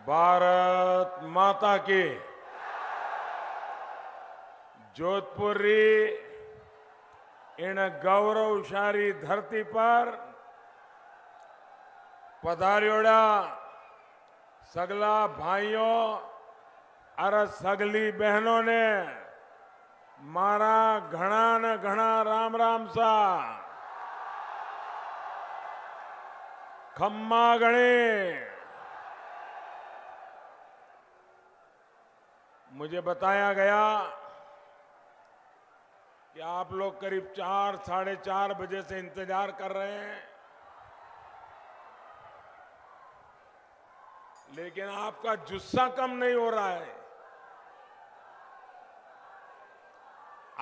भारत माता की। जोधपुरी इन गौरवशाली धरती पर पधार्योड़ा सगला भाइयों और सगली बहनों ने मारा घना न घना राम राम सा। खम्मा गणे। मुझे बताया गया कि आप लोग करीब 4-4:30 बजे से इंतजार कर रहे हैं, लेकिन आपका जुस्सा कम नहीं हो रहा है,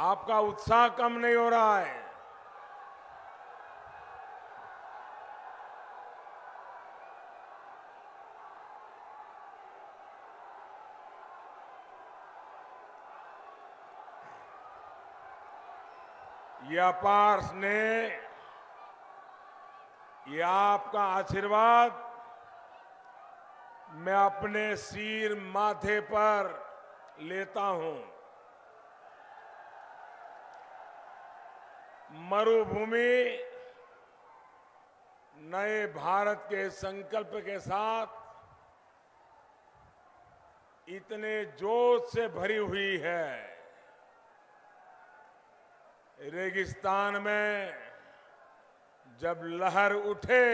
आपका उत्साह कम नहीं हो रहा है। ये अपार स्नेह, ये आपका आशीर्वाद मैं अपने सिर माथे पर लेता हूं। मरुभूमि नए भारत के संकल्प के साथ इतने जोश से भरी हुई है। रेगिस्तान में जब लहर उठे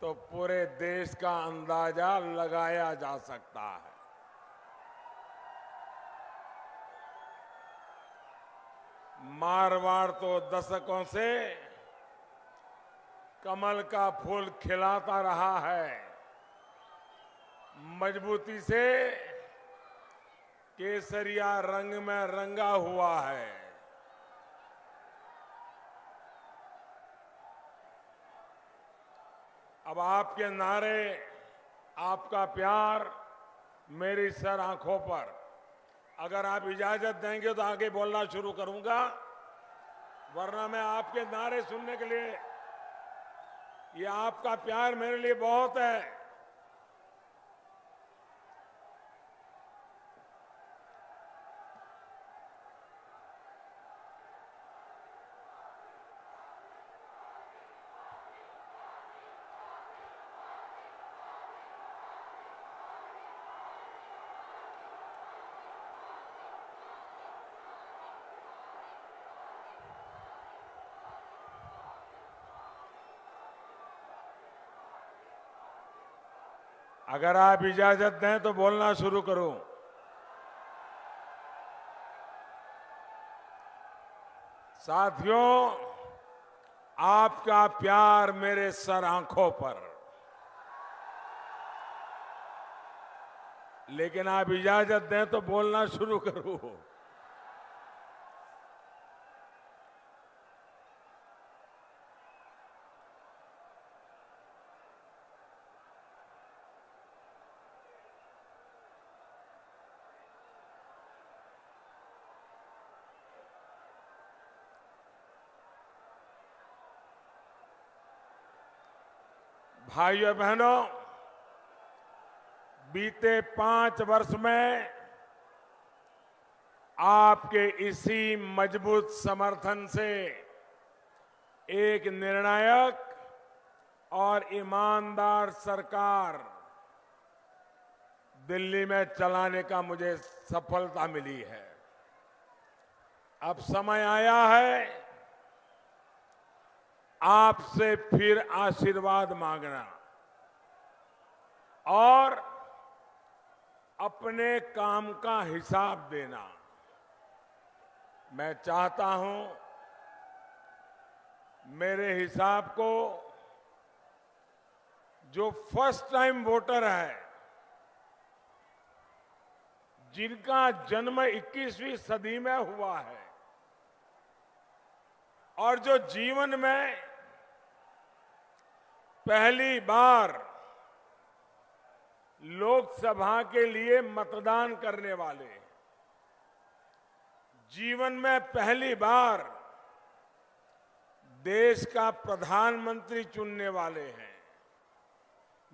तो पूरे देश का अंदाजा लगाया जा सकता है। मारवाड़ तो दशकों से कमल का फूल खिलाता रहा है, मजबूती से केसरिया रंग में रंगा हुआ है। अब आपके नारे, आपका प्यार मेरी सर आंखों पर। अगर आप इजाजत देंगे तो आगे बोलना शुरू करूंगा, वरना मैं आपके नारे सुनने के लिए, ये आपका प्यार मेरे लिए बहुत है। अगर आप इजाजत दें तो बोलना शुरू करूं। साथियों, आपका प्यार मेरे सर आंखों पर, लेकिन आप इजाजत दें तो बोलना शुरू करूं। भाइयों बहनों, बीते 5 वर्ष में आपके इसी मजबूत समर्थन से एक निर्णायक और ईमानदार सरकार दिल्ली में चलाने का मुझे सफलता मिली है। अब समय आया है आपसे फिर आशीर्वाद मांगना और अपने काम का हिसाब देना। मैं चाहता हूं मेरे हिसाब को जो फर्स्ट टाइम वोटर है, जिनका जन्म 21वीं सदी में हुआ है और जो जीवन में पहली बार लोकसभा के लिए मतदान करने वाले, जीवन में पहली बार देश का प्रधानमंत्री चुनने वाले हैं,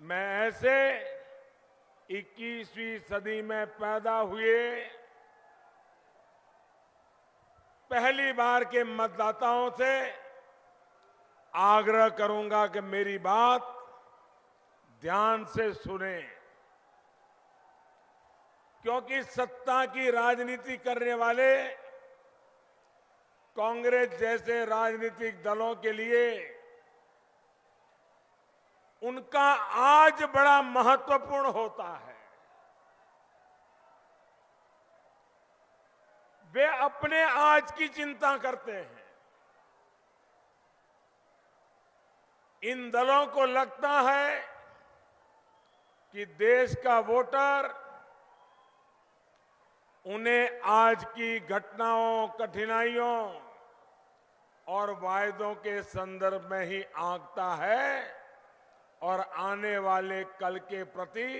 मैं ऐसे 21वीं सदी में पैदा हुए पहली बार के मतदाताओं से आग्रह करूंगा कि मेरी बात ध्यान से सुने, क्योंकि सत्ता की राजनीति करने वाले कांग्रेस जैसे राजनीतिक दलों के लिए उनका आज बड़ा महत्वपूर्ण होता है। वे अपने आज की चिंता करते हैं। इन दलों को लगता है कि देश का वोटर उन्हें आज की घटनाओं, कठिनाइयों और वायदों के संदर्भ में ही आंकता है और आने वाले कल के प्रति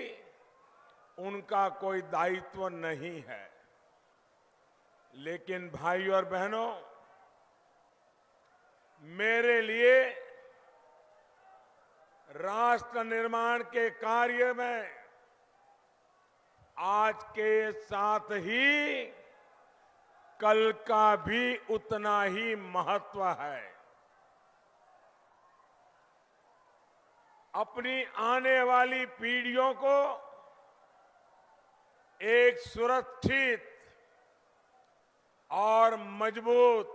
उनका कोई दायित्व नहीं है। लेकिन भाइयों और बहनों, मेरे लिए राष्ट्र निर्माण के कार्य में आज के साथ ही कल का भी उतना ही महत्व है। अपनी आने वाली पीढ़ियों को एक सुरक्षित और मजबूत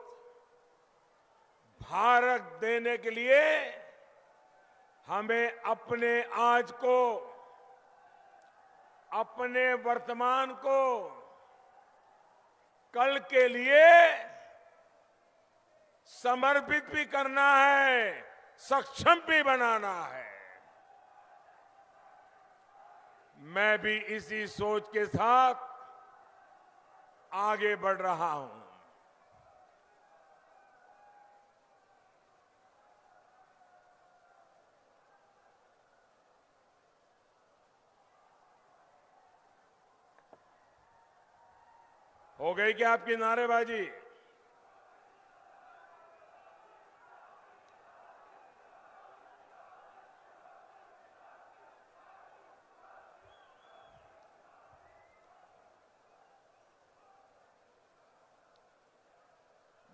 भारत देने के लिए हमें अपने आज को, अपने वर्तमान को कल के लिए समर्पित भी करना है, सक्षम भी बनाना है। मैं भी इसी सोच के साथ आगे बढ़ रहा हूं। हो गई क्या आपकी नारेबाजी?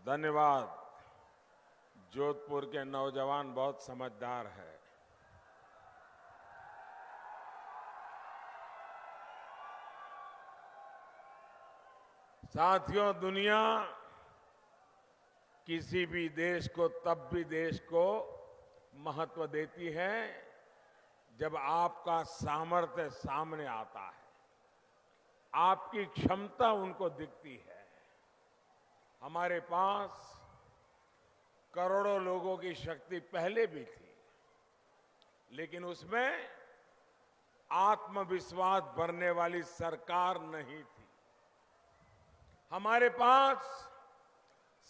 धन्यवाद। जोधपुर के नौजवान बहुत समझदार है। साथियों, दुनिया किसी भी देश को तब भी देश को महत्व देती है जब आपका सामर्थ्य सामने आता है, आपकी क्षमता उनको दिखती है। हमारे पास करोड़ों लोगों की शक्ति पहले भी थी, लेकिन उसमें आत्मविश्वास भरने वाली सरकार नहीं थी। हमारे पास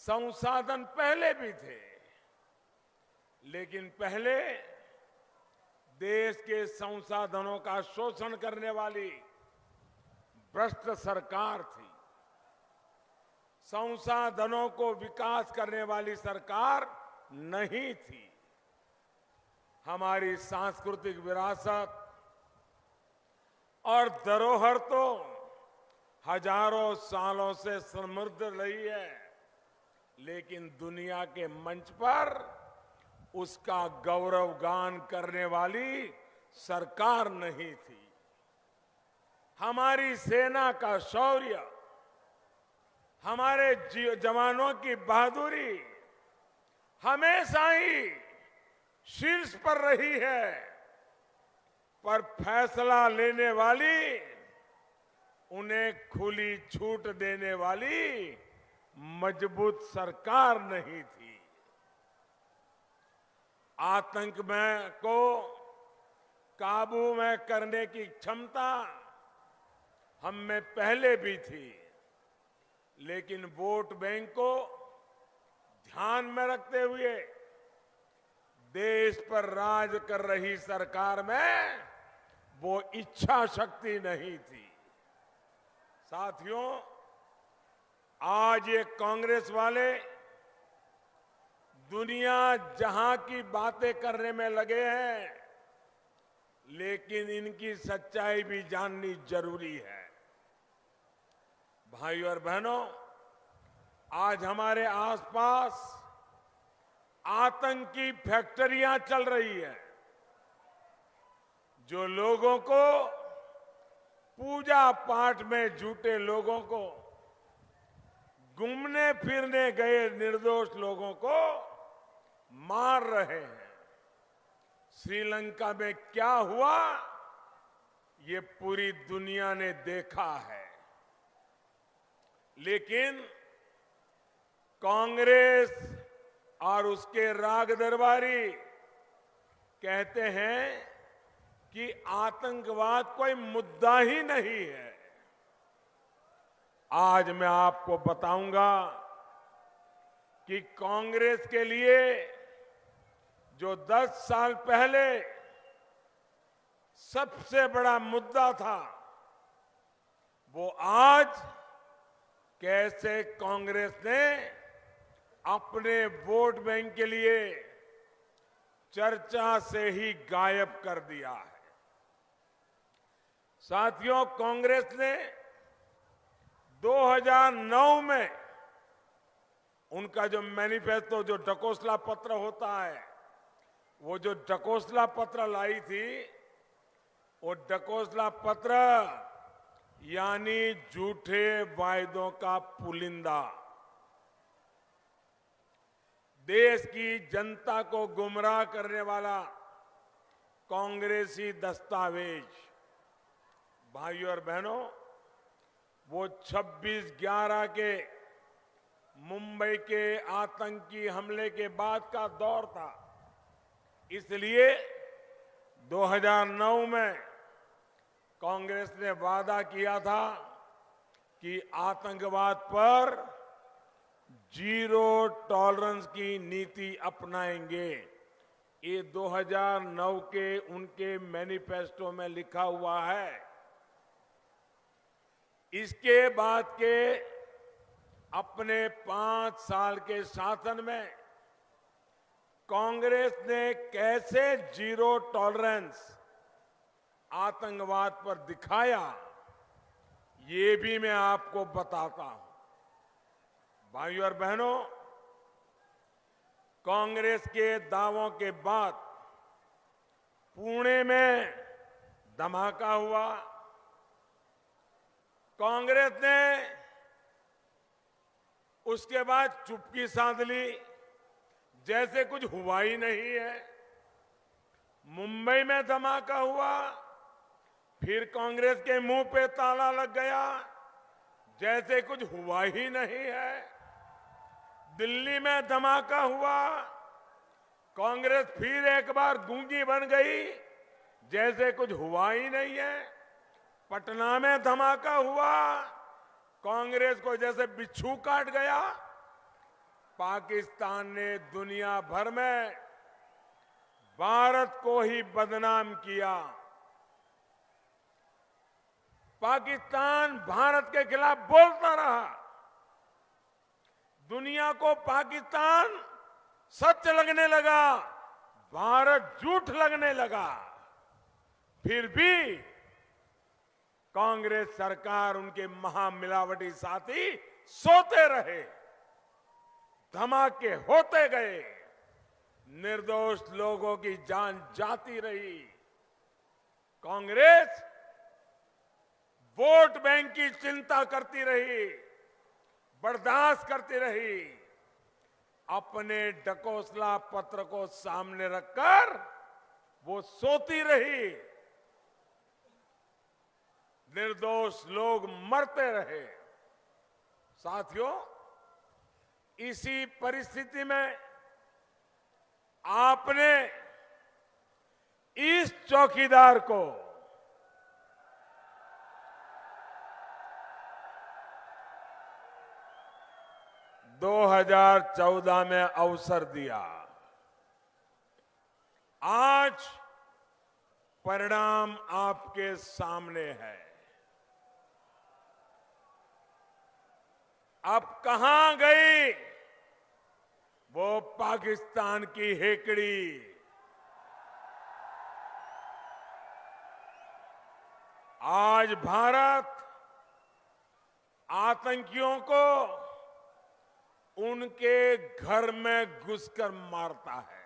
संसाधन पहले भी थे, लेकिन पहले देश के संसाधनों का शोषण करने वाली भ्रष्ट सरकार थी। संसाधनों को विकास करने वाली सरकार नहीं थी। हमारी सांस्कृतिक विरासत और धरोहर तो हजारों सालों से समृद्ध रही है, लेकिन दुनिया के मंच पर उसका गौरवगान करने वाली सरकार नहीं थी। हमारी सेना का शौर्य, हमारे जवानों की बहादुरी हमेशा ही शीर्ष पर रही है, पर फैसला लेने वाली, उन्हें खुली छूट देने वाली मजबूत सरकार नहीं थी। आतंक को काबू में करने की क्षमता हम में पहले भी थी, लेकिन वोट बैंक को ध्यान में रखते हुए देश पर राज कर रही सरकार में वो इच्छा शक्ति नहीं थी। साथियों, आज ये कांग्रेस वाले दुनिया जहां की बातें करने में लगे हैं, लेकिन इनकी सच्चाई भी जाननी जरूरी है। भाइयों और बहनों, आज हमारे आसपास आतंक की फैक्ट्रियां चल रही है, जो लोगों को, पूजा पाठ में जुटे लोगों को, घूमने फिरने गए निर्दोष लोगों को मार रहे हैं। श्रीलंका में क्या हुआ, ये पूरी दुनिया ने देखा है। लेकिन कांग्रेस और उसके राग दरबारी कहते हैं कि आतंकवाद कोई मुद्दा ही नहीं है। आज मैं आपको बताऊंगा कि कांग्रेस के लिए जो 10 साल पहले सबसे बड़ा मुद्दा था, वो आज कैसे कांग्रेस ने अपने वोट बैंक के लिए चर्चा से ही गायब कर दिया है। साथियों, कांग्रेस ने 2009 में उनका जो मैनिफेस्टो, जो ढकोसला पत्र होता है, वो जो ढकोसला पत्र लाई थी, वो ढकोसला पत्र यानी झूठे वायदों का पुलिंदा, देश की जनता को गुमराह करने वाला कांग्रेसी दस्तावेज। भाइयों और बहनों, वो 26/11 के मुंबई के आतंकी हमले के बाद का दौर था। इसलिए 2009 में कांग्रेस ने वादा किया था कि आतंकवाद पर जीरो टॉलरेंस की नीति अपनाएंगे। ये 2009 के उनके मैनिफेस्टो में लिखा हुआ है। इसके बाद के अपने 5 साल के शासन में कांग्रेस ने कैसे जीरो टॉलरेंस आतंकवाद पर दिखाया, ये भी मैं आपको बताता हूं। भाइयों और बहनों, कांग्रेस के दावों के बाद पुणे में धमाका हुआ। कांग्रेस ने उसके बाद चुप्पी साध ली, जैसे कुछ हुआ ही नहीं है। मुंबई में धमाका हुआ, फिर कांग्रेस के मुंह पे ताला लग गया, जैसे कुछ हुआ ही नहीं है। दिल्ली में धमाका हुआ, कांग्रेस फिर एक बार गूंगी बन गई, जैसे कुछ हुआ ही नहीं है। पटना में धमाका हुआ, कांग्रेस को जैसे बिच्छू काट गया। पाकिस्तान ने दुनिया भर में भारत को ही बदनाम किया। पाकिस्तान भारत के खिलाफ बोलता रहा, दुनिया को पाकिस्तान सच लगने लगा, भारत झूठ लगने लगा। फिर भी कांग्रेस सरकार, उनके महामिलावटी साथी सोते रहे, धमाके होते गए, निर्दोष लोगों की जान जाती रही। कांग्रेस वोट बैंक की चिंता करती रही, बर्दाश्त करती रही। अपने ढकोसला पत्र को सामने रखकर वो सोती रही, निर्दोष लोग मरते रहे। साथियों, इसी परिस्थिति में आपने इस चौकीदार को 2014 में अवसर दिया। आज परिणाम आपके सामने है। अब कहां गई वो पाकिस्तान की हेकड़ी? आज भारत आतंकियों को उनके घर में घुसकर मारता है।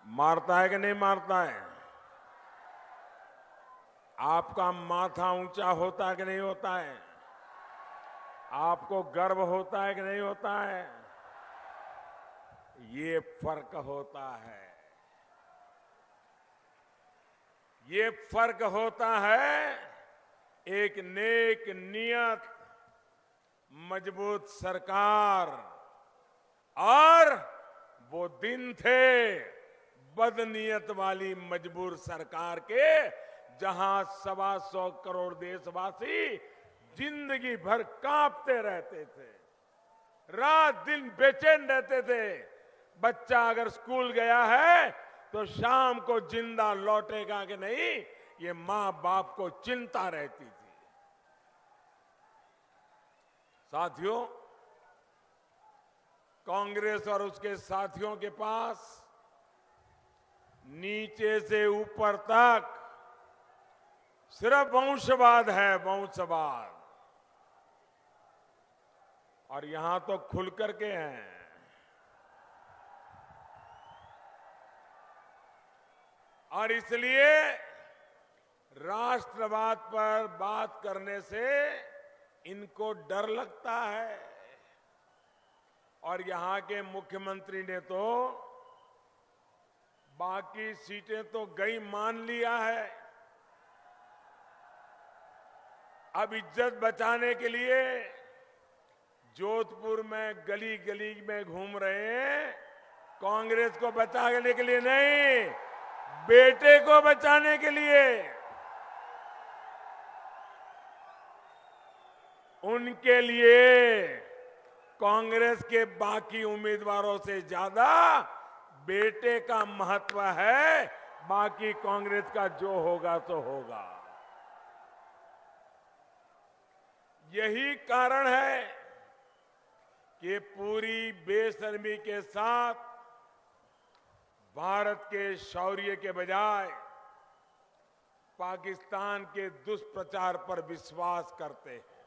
मारता है कि नहीं मारता है? आपका माथा ऊंचा होता है कि नहीं होता है? आपको गर्व होता है कि नहीं होता है? ये फर्क होता है। ये फर्क होता है एक नेक नियत, मजबूत सरकार और वो दिन थे बदनीयत वाली मजबूर सरकार के, जहां 125 करोड़ देशवासी जिंदगी भर कांपते रहते थे, रात दिन बेचैन रहते थे। बच्चा अगर स्कूल गया है तो शाम को जिंदा लौटेगा कि नहीं, ये मां बाप को चिंता रहती थी। साथियों, कांग्रेस और उसके साथियों के पास नीचे से ऊपर तक सिर्फ वंशवाद है, वंशवाद। और यहां तो खुल करके हैं। और इसलिए राष्ट्रवाद पर बात करने से इनको डर लगता है। और यहां के मुख्यमंत्री ने तो बाकी सीटें तो गई मान लिया है। अब इज्जत बचाने के लिए जोधपुर में गली गली में घूम रहे हैं। कांग्रेस को बचाने के लिए नहीं, बेटे को बचाने के लिए। उनके लिए कांग्रेस के बाकी उम्मीदवारों से ज्यादा बेटे का महत्व है। बाकी कांग्रेस का जो होगा तो होगा। यही कारण है कि पूरी बेशर्मी के साथ भारत के शौर्य के बजाय पाकिस्तान के दुष्प्रचार पर विश्वास करते हैं।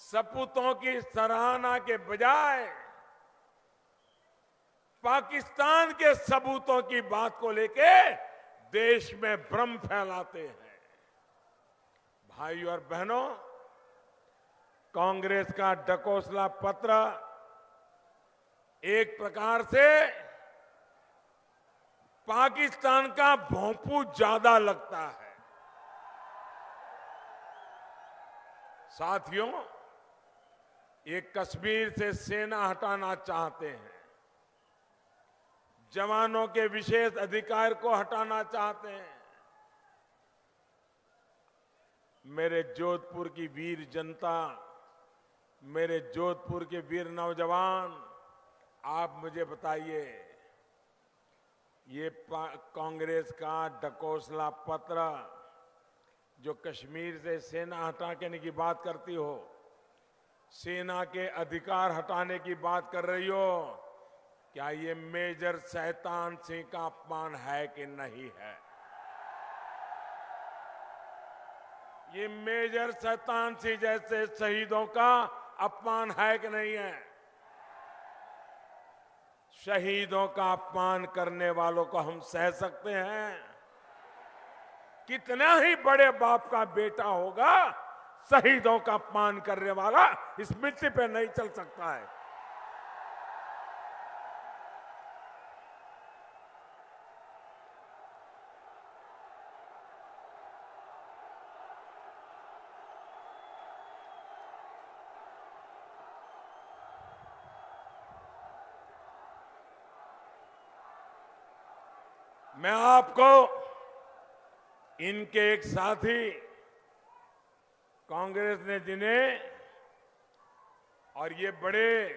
सपूतों की सराहना के बजाय पाकिस्तान के सबूतों की बात को लेके देश में भ्रम फैलाते हैं। भाई और बहनों, कांग्रेस का ढकोसला पत्र एक प्रकार से पाकिस्तान का भोंपू ज्यादा लगता है। साथियों, ये कश्मीर से सेना हटाना चाहते हैं, जवानों के विशेष अधिकार को हटाना चाहते हैं। मेरे जोधपुर की वीर जनता, मेरे जोधपुर के वीर नौजवान, आप मुझे बताइए, ये कांग्रेस का ढकोसला पत्र जो कश्मीर से सेना हटाने की बात करती हो, सेना के अधिकार हटाने की बात कर रही हो, क्या ये मेजर शैतान सिंह का अपमान है कि नहीं है? ये मेजर शैतान सिंह जैसे शहीदों का अपमान है कि नहीं है? शहीदों का अपमान करने वालों को हम सह सकते हैं? कितना ही बड़े बाप का बेटा होगा, शहीदों का अपमान करने वाला इस मिट्टी पे नहीं चल सकता है। मैं आपको इनके एक साथी कांग्रेस ने जिन्हें, और ये बड़े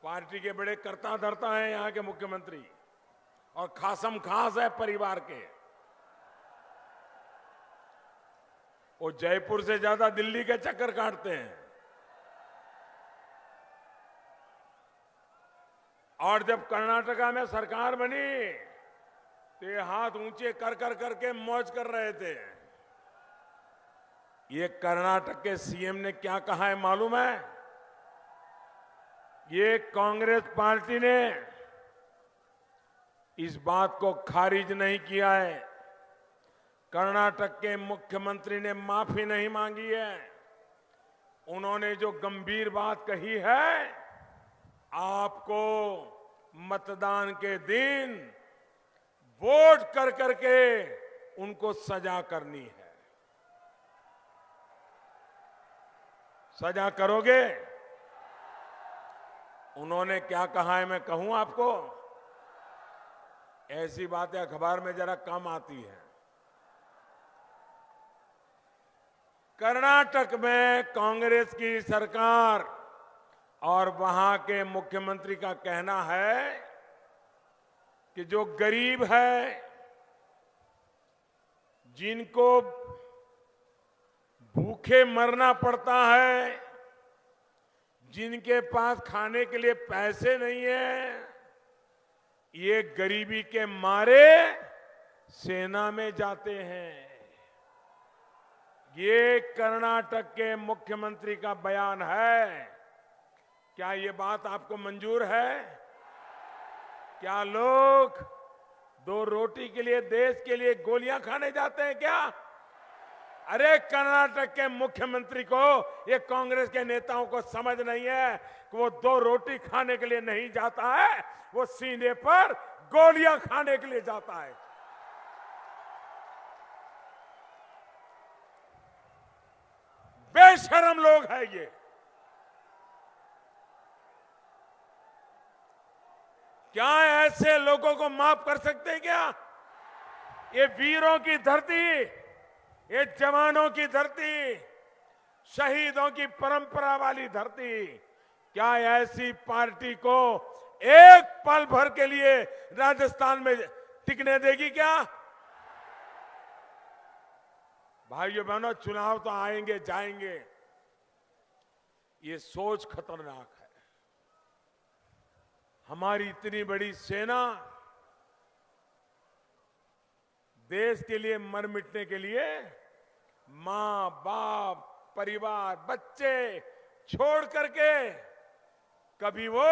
पार्टी के बड़े कर्ता धर्ता हैं यहां के मुख्यमंत्री, और खासम खास है परिवार के, वो जयपुर से ज्यादा दिल्ली के चक्कर काटते हैं। और जब कर्नाटका में सरकार बनी तो ये हाथ ऊंचे कर कर करके मौज कर रहे थे। ये कर्नाटक के सीएम ने क्या कहा है मालूम है? ये कांग्रेस पार्टी ने इस बात को खारिज नहीं किया है। कर्नाटक के मुख्यमंत्री ने माफी नहीं मांगी है। उन्होंने जो गंभीर बात कही है, आपको मतदान के दिन वोट कर करके उनको सजा करनी है। सजा करोगे? उन्होंने क्या कहा है मैं कहूं आपको? ऐसी बातें अखबार में जरा कम आती है। कर्नाटक में कांग्रेस की सरकार और वहां के मुख्यमंत्री का कहना है कि जो गरीब है, जिनको भूखे मरना पड़ता है, जिनके पास खाने के लिए पैसे नहीं है, ये गरीबी के मारे सेना में जाते हैं। ये कर्नाटक के मुख्यमंत्री का बयान है। क्या ये बात आपको मंजूर है? क्या लोग दो रोटी के लिए, देश के लिए गोलियां खाने जाते हैं क्या? अरे कर्नाटक के मुख्यमंत्री को, ये कांग्रेस के नेताओं को समझ नहीं है कि वो दो रोटी खाने के लिए नहीं जाता है, वो सीने पर गोलियां खाने के लिए जाता है। बेशरम लोग हैं ये। क्या ऐसे लोगों को माफ कर सकते हैं क्या? ये वीरों की धरती, ये जवानों की धरती, शहीदों की परंपरा वाली धरती, क्या ऐसी पार्टी को एक पल भर के लिए राजस्थान में टिकने देगी क्या? भाइयों बहनों, चुनाव तो आएंगे जाएंगे, ये सोच खतरनाक है। हमारी इतनी बड़ी सेना देश के लिए मर मिटने के लिए मां, बाप, परिवार, बच्चे छोड़ करके कभी वो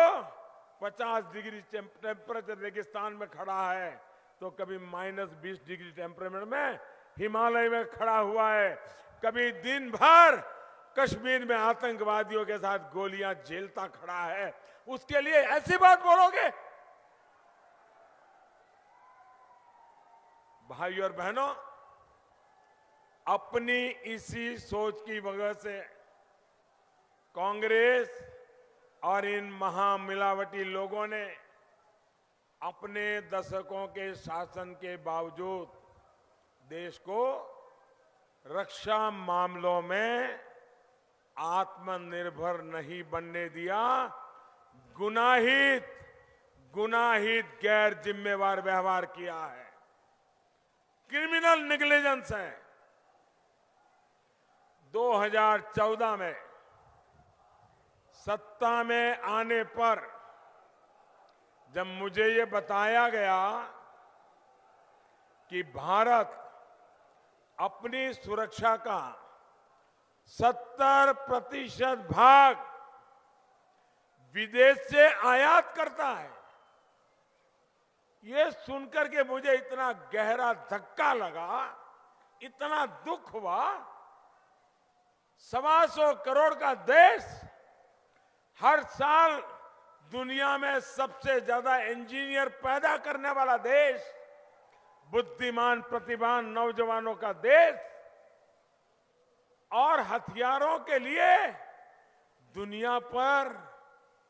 50 डिग्री टेम्परेचर रेगिस्तान में खड़ा है, तो कभी -20 डिग्री टेम्परेचर में हिमालय में खड़ा हुआ है, कभी दिन भर कश्मीर में आतंकवादियों के साथ गोलियां झेलता खड़ा है। उसके लिए ऐसी बात बोलोगे? भाइयों और बहनों, अपनी इसी सोच की वजह से कांग्रेस और इन महामिलावटी लोगों ने अपने दशकों के शासन के बावजूद देश को रक्षा मामलों में आत्मनिर्भर नहीं बनने दिया। गुनाहित गैर जिम्मेवार व्यवहार किया है, क्रिमिनल नेग्लिजेंस है। 2014 में सत्ता में आने पर जब मुझे ये बताया गया कि भारत अपनी सुरक्षा का 70% भाग विदेश से आयात करता है, ये सुनकर के मुझे इतना गहरा धक्का लगा, इतना दुख हुआ। 125 करोड़ का देश, हर साल दुनिया में सबसे ज्यादा इंजीनियर पैदा करने वाला देश, बुद्धिमान प्रतिभावान नौजवानों का देश, और हथियारों के लिए दुनिया पर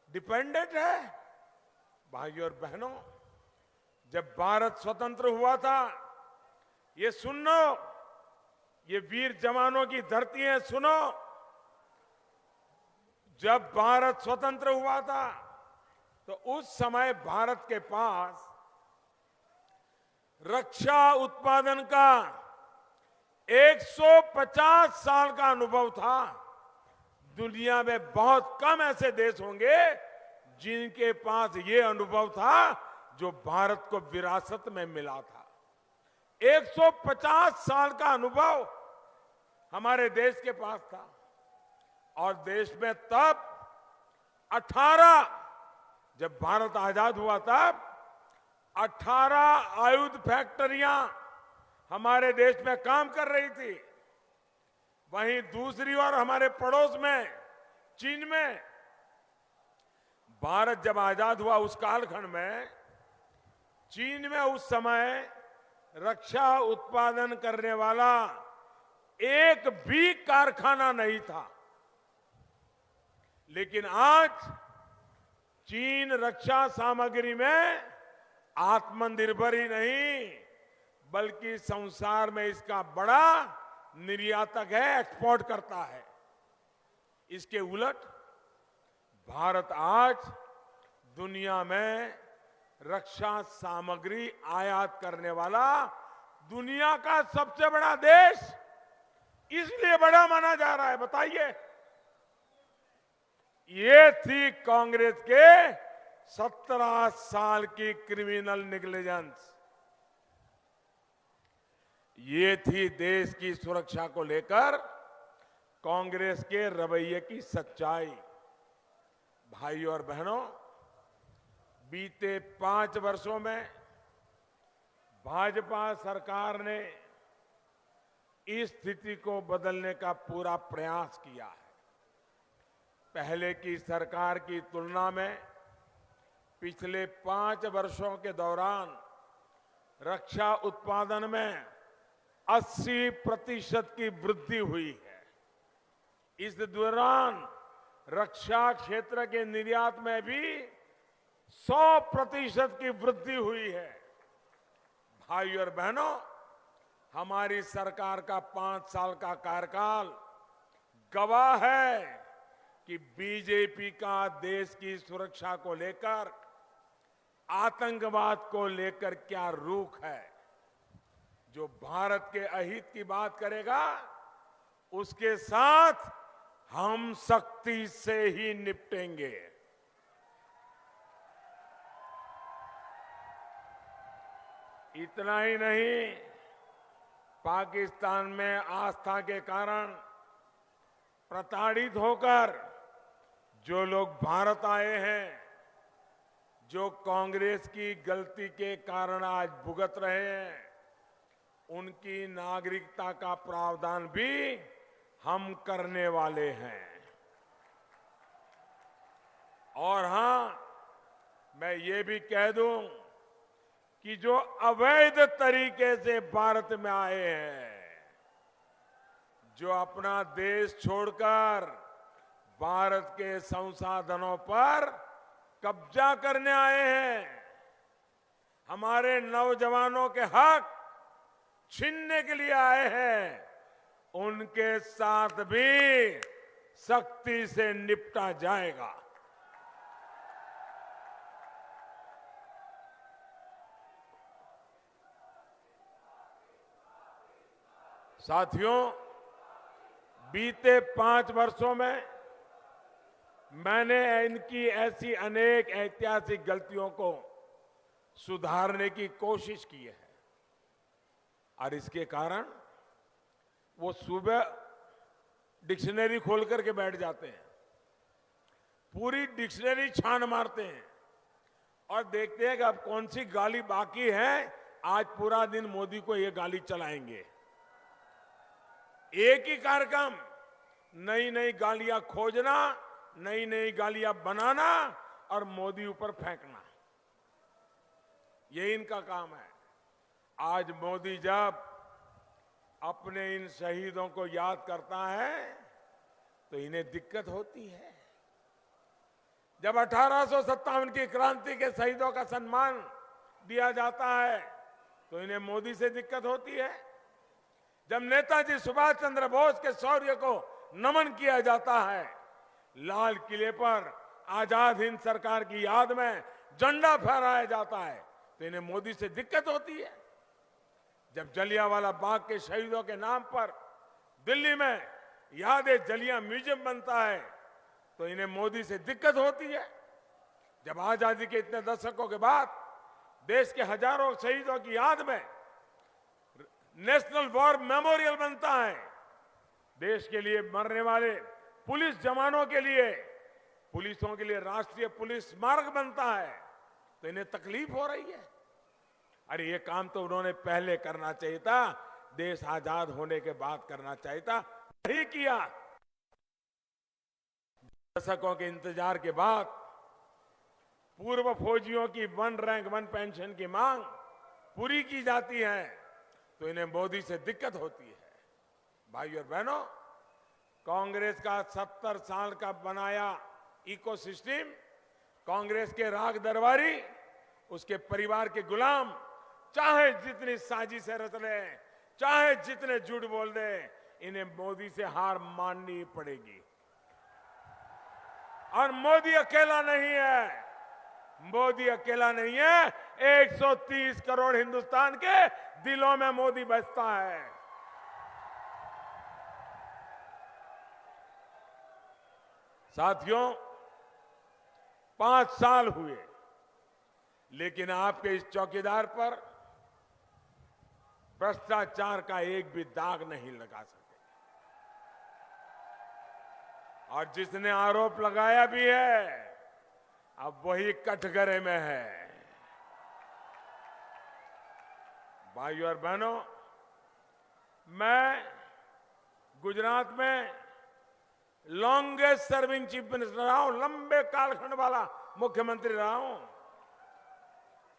डिपेंडेंट है। भाइयों और बहनों, जब भारत स्वतंत्र हुआ था, ये सुनो, ये वीर जवानों की धरती है, सुनो, जब भारत स्वतंत्र हुआ था तो उस समय भारत के पास रक्षा उत्पादन का 150 साल का अनुभव था। दुनिया में बहुत कम ऐसे देश होंगे जिनके पास ये अनुभव था जो भारत को विरासत में मिला था। 150 साल का अनुभव हमारे देश के पास था और देश में तब 18 जब भारत आजाद हुआ तब 18 आयुध फैक्ट्रियां हमारे देश में काम कर रही थी। वहीं दूसरी ओर हमारे पड़ोस में चीन में भारत जब आजाद हुआ उस कालखंड में चीन में उस समय रक्षा उत्पादन करने वाला एक भी कारखाना नहीं था। लेकिन आज चीन रक्षा सामग्री में आत्मनिर्भर ही नहीं बल्कि संसार में इसका बड़ा निर्यातक है, एक्सपोर्ट करता है। इसके उलट भारत आज दुनिया में रक्षा सामग्री आयात करने वाला दुनिया का सबसे बड़ा देश इसलिए बड़ा माना जा रहा है। बताइए, ये थी कांग्रेस के 17 साल की क्रिमिनल नेग्लिजेंस। ये थी देश की सुरक्षा को लेकर कांग्रेस के रवैये की सच्चाई। भाइयों और बहनों, बीते 5 वर्षों में भाजपा सरकार ने इस स्थिति को बदलने का पूरा प्रयास किया है। पहले की सरकार की तुलना में पिछले 5 वर्षों के दौरान रक्षा उत्पादन में 80% की वृद्धि हुई है। इस दौरान रक्षा क्षेत्र के निर्यात में भी 100% की वृद्धि हुई है। भाइयों और बहनों, हमारी सरकार का 5 साल का कार्यकाल गवाह है कि बीजेपी का देश की सुरक्षा को लेकर, आतंकवाद को लेकर क्या रुख है। जो भारत के अहित की बात करेगा उसके साथ हम सख्ती से ही निपटेंगे। इतना ही नहीं, पाकिस्तान में आस्था के कारण प्रताड़ित होकर जो लोग भारत आए हैं, जो कांग्रेस की गलती के कारण आज भुगत रहे हैं, उनकी नागरिकता का प्रावधान भी हम करने वाले हैं। और हां, मैं ये भी कह दूं कि जो अवैध तरीके से भारत में आए हैं, जो अपना देश छोड़कर भारत के संसाधनों पर कब्जा करने आए हैं, हमारे नौजवानों के हक छीनने के लिए आए हैं, उनके साथ भी सख्ती से निपटा जाएगा। साथियों, बीते 5 वर्षों में मैंने इनकी ऐसी अनेक ऐतिहासिक गलतियों को सुधारने की कोशिश की है और इसके कारण वो सुबह डिक्शनरी खोल करके बैठ जाते हैं, पूरी डिक्शनरी छान मारते हैं और देखते हैं कि अब कौन सी गाली बाकी है। आज पूरा दिन मोदी को ये गाली चलाएंगे। एक ही कार्यक्रम, नई नई गालियां खोजना, नई नई गालियां बनाना और मोदी ऊपर फेंकना, ये इनका काम है। आज मोदी जब अपने इन शहीदों को याद करता है तो इन्हें दिक्कत होती है। जब 1857 की क्रांति के शहीदों का सम्मान दिया जाता है तो इन्हें मोदी से दिक्कत होती है। जब नेताजी सुभाष चंद्र बोस के शौर्य को नमन किया जाता है, लाल किले पर आजाद हिंद सरकार की याद में झंडा फहराया जाता है, तो इन्हें मोदी से दिक्कत होती है। जब जलियांवाला बाग के शहीदों के नाम पर दिल्ली में याद-ए-जलियां म्यूजियम बनता है तो इन्हें मोदी से दिक्कत होती है। जब आजादी के इतने दशकों के बाद देश के हजारों शहीदों की याद में नेशनल वॉर मेमोरियल बनता है, देश के लिए मरने वाले पुलिस जवानों के लिए, पुलिसों के लिए राष्ट्रीय पुलिस स्मारक बनता है, तो इन्हें तकलीफ हो रही है। अरे ये काम तो उन्होंने पहले करना चाहिए था, देश आजाद होने के बाद करना चाहिए था, नहीं किया। दशकों के इंतजार के बाद पूर्व फौजियों की 1 रैंक 1 पेंशन की मांग पूरी की जाती है तो इन्हें मोदी से दिक्कत होती है। भाइयों और बहनों, कांग्रेस का 70 साल का बनाया इकोसिस्टम, कांग्रेस के राग दरबारी, उसके परिवार के गुलाम चाहे जितनी साजिशें रच ले, चाहे जितने झूठ बोल दे, इन्हें मोदी से हार माननी पड़ेगी। और मोदी अकेला नहीं है, मोदी अकेला नहीं है, 130 करोड़ हिंदुस्तान के दिलों में मोदी बसता है। साथियों, 5 साल हुए, लेकिन आपके इस चौकीदार पर भ्रष्टाचार का एक भी दाग नहीं लगा सके। और जिसने आरोप लगाया भी है, अब वही कटघरे में है। भाइयों और बहनों, मैं गुजरात में लॉन्गेस्ट सर्विंग चीफ मिनिस्टर रहा हूं, लंबे कालखंड वाला मुख्यमंत्री रहा हूं,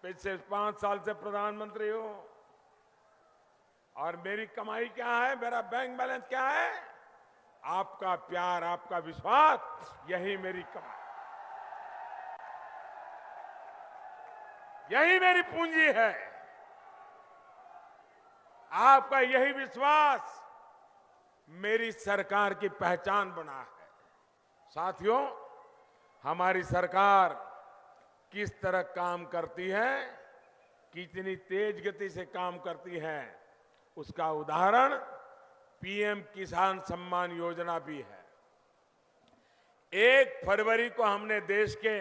पिछले 5 साल से प्रधानमंत्री हूं। और मेरी कमाई क्या है, मेरा बैंक बैलेंस क्या है? आपका प्यार, आपका विश्वास, यही मेरी कमाई, यही मेरी पूंजी है। आपका यही विश्वास मेरी सरकार की पहचान बना है। साथियों, हमारी सरकार किस तरह काम करती है, कितनी तेज गति से काम करती है, उसका उदाहरण पीएम किसान सम्मान योजना भी है। 1 फरवरी को हमने देश के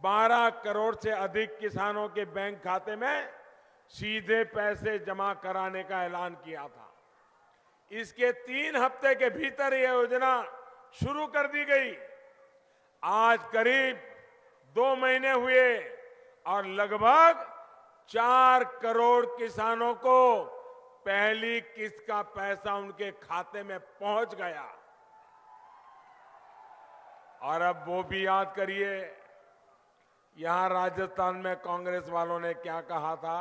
12 करोड़ से अधिक किसानों के बैंक खाते में सीधे पैसे जमा कराने का ऐलान किया था। इसके 3 हफ्ते के भीतर यह योजना शुरू कर दी गई। आज करीब 2 महीने हुए और लगभग 4 करोड़ किसानों को पहली किस्त का पैसा उनके खाते में पहुंच गया। और अब वो भी याद करिए, यहां राजस्थान में कांग्रेस वालों ने क्या कहा था?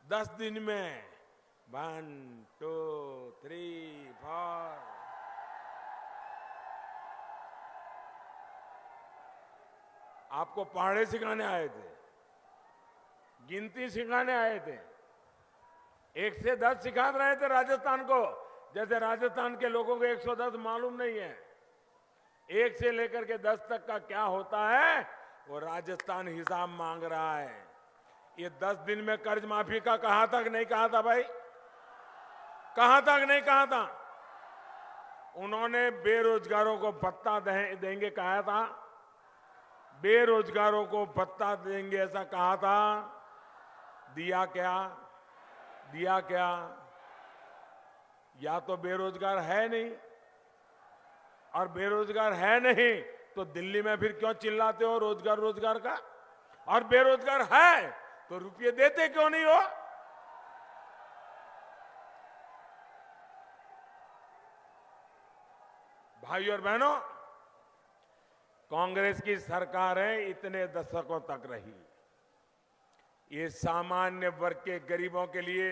10 दिन में 1, 2, 3, 4 आपको पहाड़े सिखाने आए थे, गिनती सिखाने आए थे, 1 से 10 सिखा रहे थे राजस्थान को, जैसे राजस्थान के लोगों को 110 मालूम नहीं है। 1 से लेकर के 10 तक का क्या होता है, वो राजस्थान हिसाब मांग रहा है। ये 10 दिन में कर्ज माफी का कहा था कि नहीं कहा था भाई? कहा था कि नहीं कहा था? उन्होंने बेरोजगारों को भत्ता देंगे कहा था, बेरोजगारों को भत्ता देंगे ऐसा कहा था। दिया क्या? दिया क्या? या तो बेरोजगार है नहीं, और बेरोजगार है नहीं तो दिल्ली में फिर क्यों चिल्लाते हो रोजगार रोजगार का? और बेरोजगार है तो रुपये देते क्यों नहीं हो? भाइयों और बहनों, कांग्रेस की सरकारें इतने दशकों तक रही, ये सामान्य वर्ग के गरीबों के लिए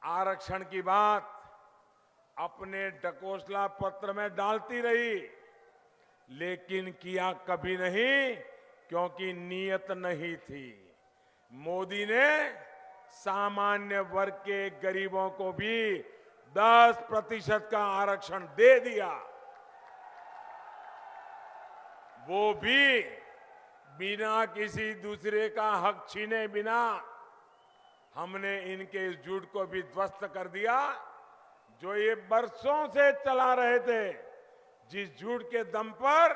आरक्षण की बात अपने ढकोसला पत्र में डालती रही, लेकिन किया कभी नहीं, क्योंकि नीयत नहीं थी। मोदी ने सामान्य वर्ग के गरीबों को भी 10% का आरक्षण दे दिया, वो भी बिना किसी दूसरे का हक छीने बिना। हमने इनके इस झूठ को भी ध्वस्त कर दिया जो ये बरसों से चला रहे थे, जिस झूठ के दम पर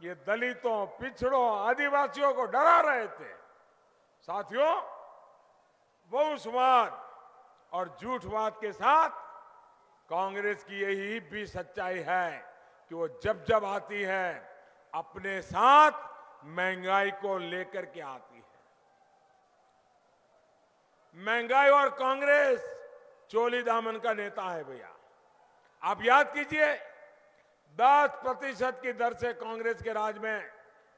ये दलितों, पिछड़ों, आदिवासियों को डरा रहे थे। साथियों, वंशवाद और झूठवाद के साथ कांग्रेस की यही भी सच्चाई है कि वो जब जब आती है अपने साथ महंगाई को लेकर के आती है। महंगाई और कांग्रेस चोली दामन का नेता है भैया। आप याद कीजिए, 10% की दर से कांग्रेस के राज में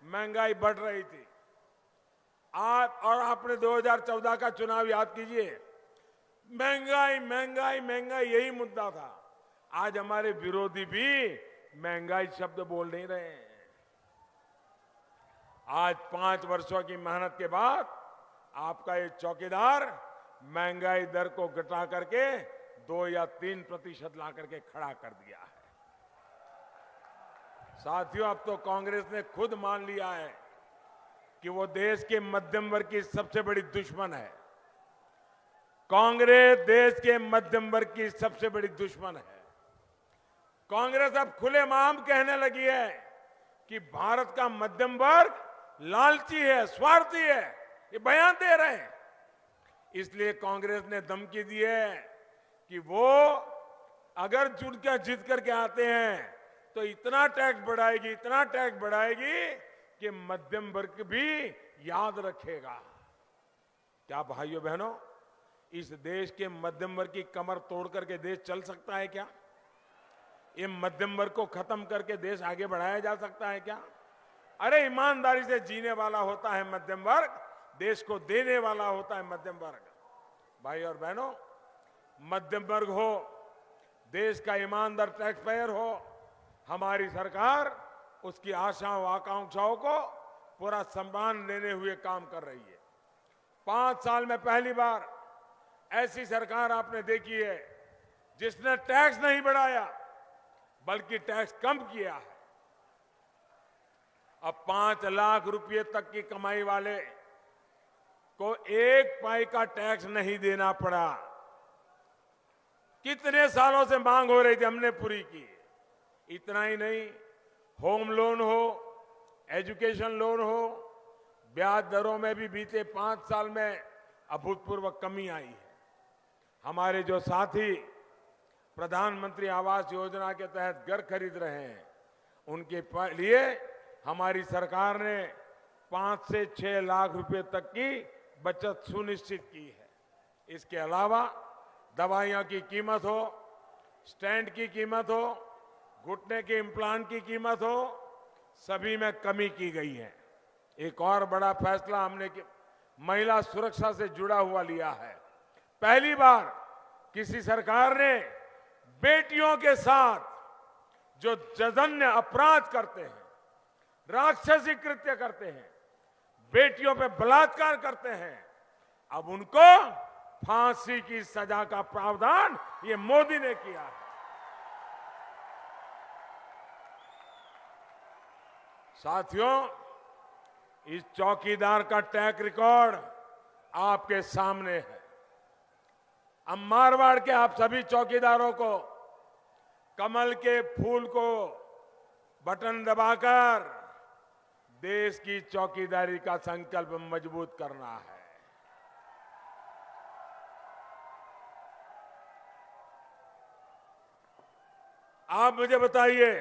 महंगाई बढ़ रही थी। आप और आपने 2014 का चुनाव याद कीजिए, महंगाई महंगाई महंगाई यही मुद्दा था। आज हमारे विरोधी भी महंगाई शब्द बोल नहीं रहे हैं। आज 5 वर्षों की मेहनत के बाद आपका ये चौकीदार महंगाई दर को घटा करके 2 या 3% ला करके खड़ा कर दिया है। साथियों, अब तो कांग्रेस ने खुद मान लिया है कि वो देश के मध्यम वर्ग की सबसे बड़ी दुश्मन है। कांग्रेस देश के मध्यम वर्ग की सबसे बड़ी दुश्मन है। कांग्रेस अब खुलेआम कहने लगी है कि भारत का मध्यम वर्ग लालची है, स्वार्थी है। ये बयान दे रहे हैं। इसलिए कांग्रेस ने धमकी दी है कि वो अगर चुनकर जीत करके आते हैं तो इतना टैक्स बढ़ाएगी, इतना टैक्स बढ़ाएगी कि मध्यम वर्ग भी याद रखेगा। क्या भाइयों बहनों, इस देश के मध्यम वर्ग की कमर तोड़ करके देश चल सकता है क्या? ये मध्यम वर्ग को खत्म करके देश आगे बढ़ाया जा सकता है क्या? अरे ईमानदारी से जीने वाला होता है मध्यम वर्ग, देश को देने वाला होता है मध्यम वर्ग। भाई और बहनों, मध्यम वर्ग हो, देश का ईमानदार टैक्स पेयर हो, हमारी सरकार उसकी आशाओं आकांक्षाओं को पूरा सम्मान देने हुए काम कर रही है। 5 साल में पहली बार ऐसी सरकार आपने देखी है जिसने टैक्स नहीं बढ़ाया बल्कि टैक्स कम किया है। अब 5 लाख रुपए तक की कमाई वाले को 1 पाई का टैक्स नहीं देना पड़ा। कितने सालों से मांग हो रही थी, हमने पूरी की। इतना ही नहीं, होम लोन हो, एजुकेशन लोन हो, ब्याज दरों में भी बीते 5 साल में अभूतपूर्व कमी आई है। हमारे जो साथी प्रधानमंत्री आवास योजना के तहत घर खरीद रहे हैं, उनके लिए हमारी सरकार ने 5 से 6 लाख रुपए तक की बचत सुनिश्चित की है। इसके अलावा दवाइयों की कीमत हो, स्टैंड की कीमत हो, घुटने के इम्प्लांट की कीमत हो, सभी में कमी की गई है। एक और बड़ा फैसला हमने महिला सुरक्षा से जुड़ा हुआ लिया है। पहली बार किसी सरकार ने बेटियों के साथ जो जघन्य अपराध करते हैं, राक्षसी कृत्य करते हैं, बेटियों पे बलात्कार करते हैं, अब उनको फांसी की सजा का प्रावधान ये मोदी ने किया है। साथियों, इस चौकीदार का ट्रैक रिकॉर्ड आपके सामने है। अब मारवाड़ के आप सभी चौकीदारों को कमल के फूल को बटन दबाकर देश की चौकीदारी का संकल्प मजबूत करना है। आप मुझे बताइए,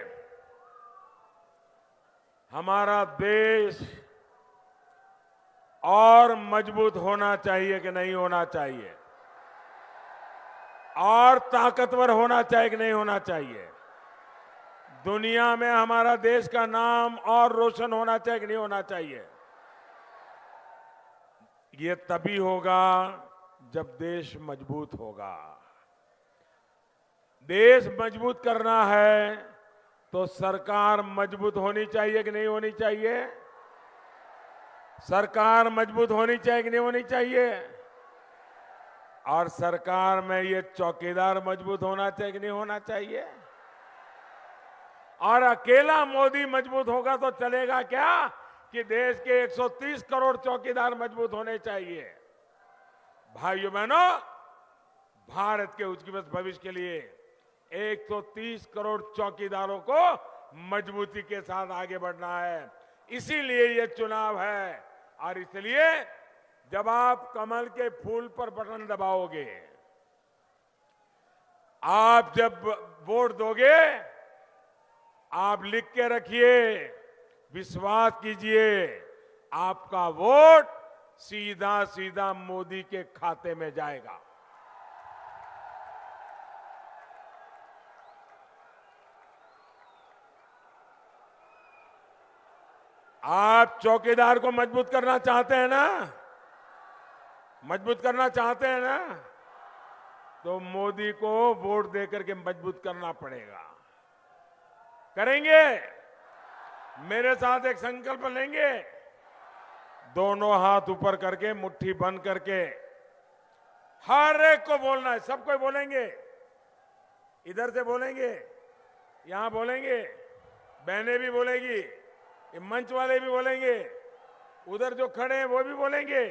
हमारा देश और मजबूत होना चाहिए कि नहीं होना चाहिए? और ताकतवर होना चाहिए कि नहीं होना चाहिए? दुनिया में हमारा देश का नाम और रोशन होना चाहिए कि नहीं होना चाहिए? ये तभी होगा जब देश मजबूत होगा। देश मजबूत करना है तो सरकार मजबूत होनी चाहिए कि नहीं होनी चाहिए? सरकार मजबूत होनी चाहिए कि नहीं होनी चाहिए? और सरकार में ये चौकीदार मजबूत होना चाहिए कि नहीं होना चाहिए? और अकेला मोदी मजबूत होगा तो चलेगा क्या कि देश के 130 करोड़ चौकीदार मजबूत होने चाहिए। भाइयों बहनों, भारत के उज्ज्वल भविष्य के लिए 130 करोड़ चौकीदारों को मजबूती के साथ आगे बढ़ना है। इसीलिए ये चुनाव है। और इसलिए जब आप कमल के फूल पर बटन दबाओगे, आप जब वोट दोगे, आप लिख के रखिए, विश्वास कीजिए, आपका वोट सीधा सीधा मोदी के खाते में जाएगा। आप चौकीदार को मजबूत करना चाहते हैं ना? मजबूत करना चाहते हैं ना? तो मोदी को वोट देकर के मजबूत करना पड़ेगा। करेंगे? मेरे साथ एक संकल्प लेंगे। दोनों हाथ ऊपर करके, मुट्ठी बंद करके, हर एक को बोलना है। सबको बोलेंगे, इधर से बोलेंगे, यहां बोलेंगे, बहनें भी बोलेगी, ये मंच वाले भी बोलेंगे, उधर जो खड़े हैं वो भी बोलेंगे।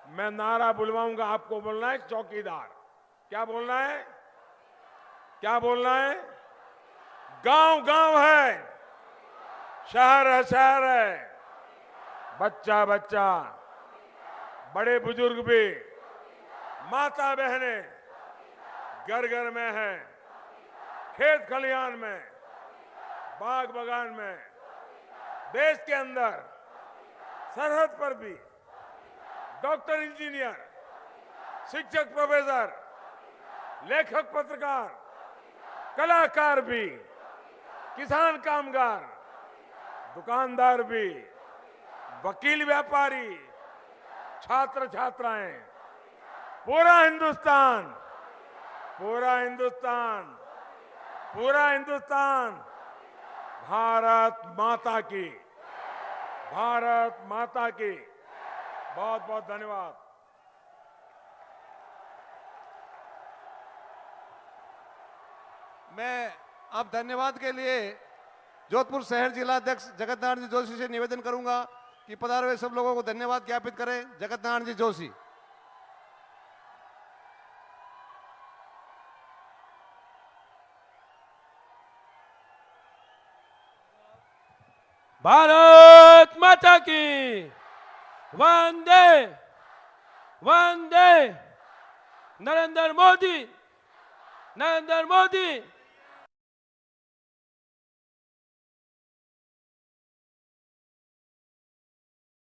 मैं नारा बुलवाऊंगा, आपको बोलना है चौकीदार। क्या बोलना है? क्या बोलना है? गांव गांव है, शहर है शहर है, बच्चा बच्चा, बड़े बुजुर्ग भी, माता बहनें घर घर में हैं, खेत खलिहान में, बाग बगान में, देश के अंदर, सरहद पर भी, डॉक्टर, इंजीनियर, शिक्षक, प्रोफेसर, लेखक, पत्रकार, कलाकार भी, किसान, कामगार, दुकानदार भी, वकील, व्यापारी, छात्र छात्राएं, पूरा हिंदुस्तान, पूरा हिंदुस्तान, पूरा हिंदुस्तान भारत माता की, भारत माता की। बहुत बहुत धन्यवाद। मैं अब धन्यवाद के लिए जोधपुर शहर जिला अध्यक्ष जगत नारायण जी जोशी से निवेदन करूंगा कि पधारे हुए सब लोगों को धन्यवाद ज्ञापित करें। जगत नारायण जी जोशी। भारत माता की वंदे वंदे। नरेंद्र मोदी, नरेंद्र मोदी।